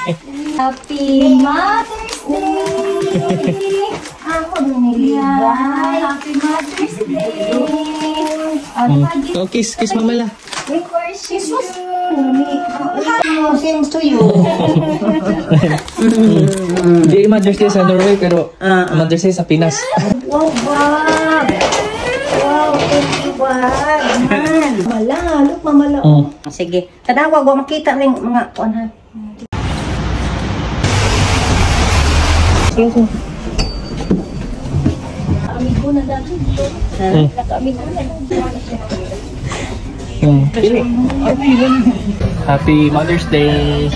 Happy Mother's Day! Ako nilibay. Happy Mother's Day! Oh, kiss mama la. Kiss you. Same to you. Hindi Mother's Day sa Norway, pero Mother's Day sa Pinas. Wow, Bob! Wow, thank you, Bob. Mala, look, mamala. Sige, tanawa, wag makita rin mga kuan. Amigo na dati dito. Amigo na dati. Happy Mother's Day.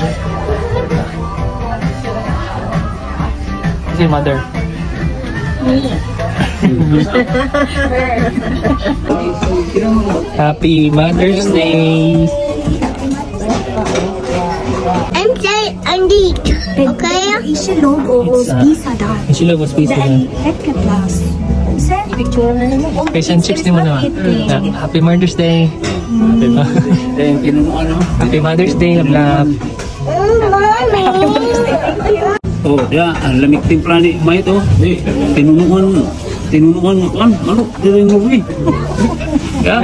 Kasi mother. Happy Mother's Day. I'm saying Andy. Okay? Isilog o spisa daw. Isilog o spisa daw. Class. Picture na naman. Patient chicks ni mo naman. Happy Mother's Day. Happy Mother's Day, love. Mommy. Oh, ya, ang lamig timpla ni May to. Tinunuan kan, ano, dito yung movie. Ya.